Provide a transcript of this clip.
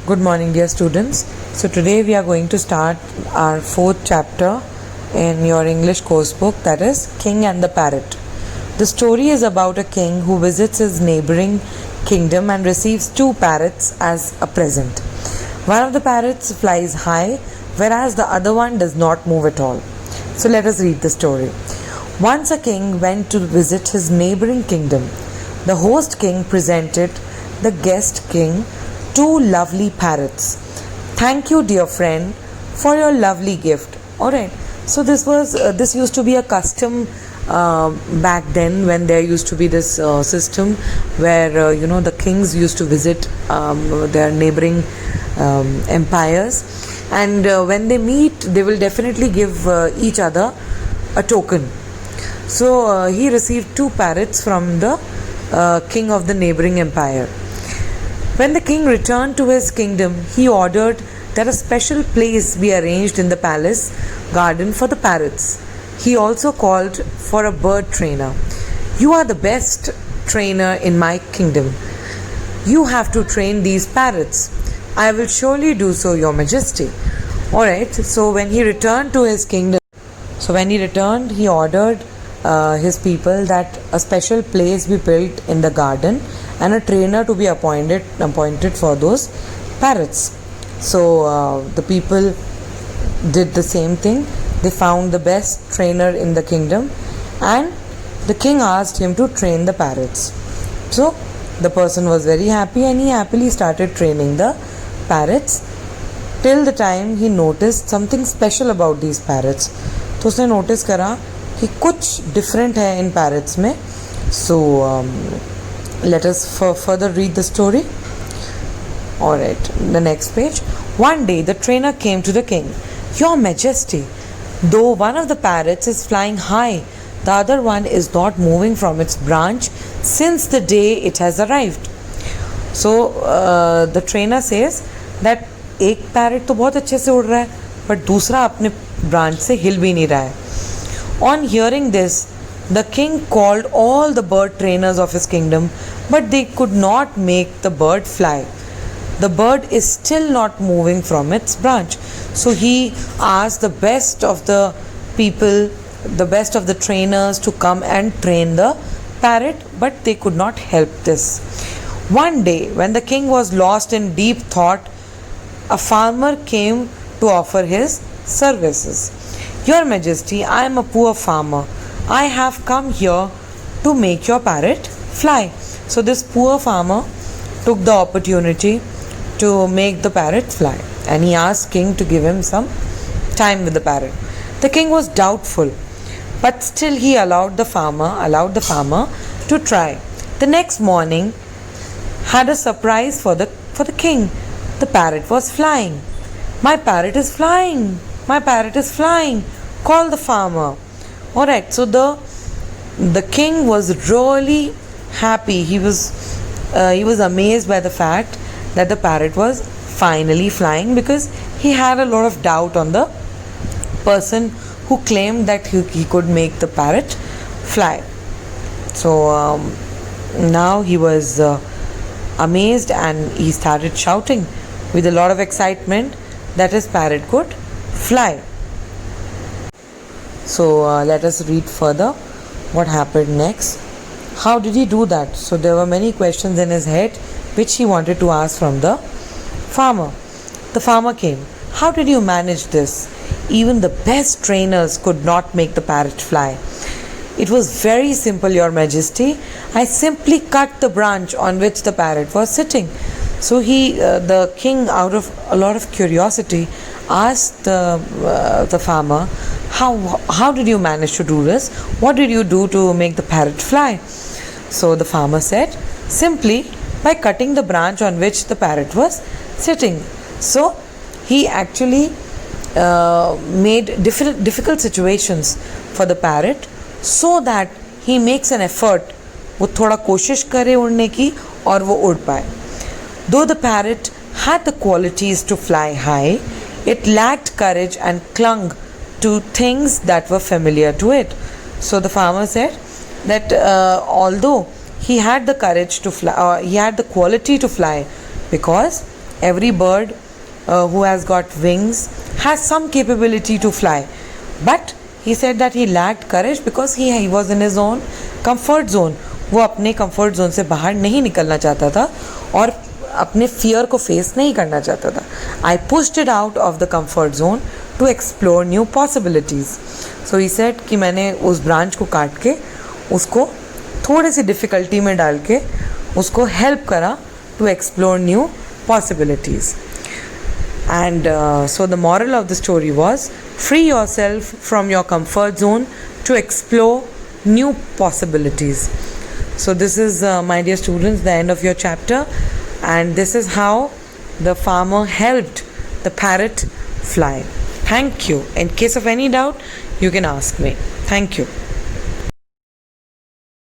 Good morning, dear students. So today we are going to start our fourth chapter in your English course book, that is King and the Parrot. The story is about a king who visits his neighboring kingdom and receives two parrots as a present. One of the parrots flies high, whereas the other one does not move at all. So let us read the story. Once a king went to visit his neighboring kingdom. The host king presented the guest king two lovely parrots. Thank you, dear friend, for your lovely gift. Alright, so this used to be a custom back then, when there used to be this system where the kings used to visit their neighboring empires, and when they meet they will definitely give each other a token. So he received two parrots from the king of the neighboring empire. When the king returned to his kingdom, he ordered that a special place be arranged in the palace garden for the parrots. He also called for a bird trainer. You are the best trainer in my kingdom. You have to train these parrots. I will surely do so, Your Majesty. Alright, so when he returned to his kingdom, he ordered his people that a special place be built in the garden and a trainer to be appointed for those parrots. So the people did the same thing. They found the best trainer in the kingdom, and the king asked him to train the parrots. So the person was very happy, and he happily started training the parrots till the time he noticed something special about these parrots. तो उसने notice करा कि कुछ different है इन parrots में. So let us further read the story. Alright, the next page. One day the trainer came to the king. Your Majesty, though one of the parrots is flying high, the other one is not moving from its branch since the day it has arrived. So the trainer says that एक parrot तो बहुत अच्छे से उड़ रहा है, but दूसरा अपने branch से हिल भी नहीं रहा है. On hearing this, the king called all the bird trainers of his kingdom, but they could not make the bird fly. The bird is still not moving from its branch. So he asked the best of the people, the best of the trainers to come and train the parrot, but they could not help this. One day, when the king was lost in deep thought, a farmer came to offer his services. Your Majesty, I am a poor farmer. I have come here to make your parrot fly. So this poor farmer took the opportunity to make the parrot fly, and he asked king to give him some time with the parrot. The king was doubtful, but still he allowed the farmer to try. The next morning had a surprise for the king. The parrot was flying. My parrot is flying. My parrot is flying, called the farmer. Alright, so the king was really happy. He was amazed by the fact that the parrot was finally flying, because he had a lot of doubt on the person who claimed that he could make the parrot fly. So now he was amazed, and he started shouting with a lot of excitement that his parrot could fly. So let us read further what happened next. How did he do that? So there were many questions in his head which he wanted to ask from the farmer. The farmer came. How did you manage this? Even the best trainers could not make the parrot fly. It was very simple, Your Majesty. I simply cut the branch on which the parrot was sitting. So the king, out of a lot of curiosity, asked the farmer, how did you manage to do this? What did you do to make the parrot fly? So the farmer said, simply by cutting the branch on which the parrot was sitting. So he actually made difficult situations for the parrot, so that he makes an effort, वो थोड़ा कोशिश करे उड़ने की और वो उड़ पाए. Though the parrot had the qualities to fly high, it lacked courage and clung to things that were familiar to it. So the farmer said that although he had the courage to fly, he had the quality to fly, because every bird who has got wings has some capability to fly. But he said that he lacked courage because he was in his own comfort zone. वो अपने comfort zone से बाहर नहीं निकलना चाहता था और अपने fear को face नहीं करना चाहता था. I pushed it out of the comfort zone to explore new possibilities. So he said कि मैंने उस branch को काट के उसको थोड़े सी difficulty में डाल के उसको help करा to explore new possibilities. And so the moral of the story was, free yourself from your comfort zone to explore new possibilities. So this is, my dear students, the end of your chapter, and this is how the farmer helped the parrot fly. Thank you. In case of any doubt, you can ask me. Thank you.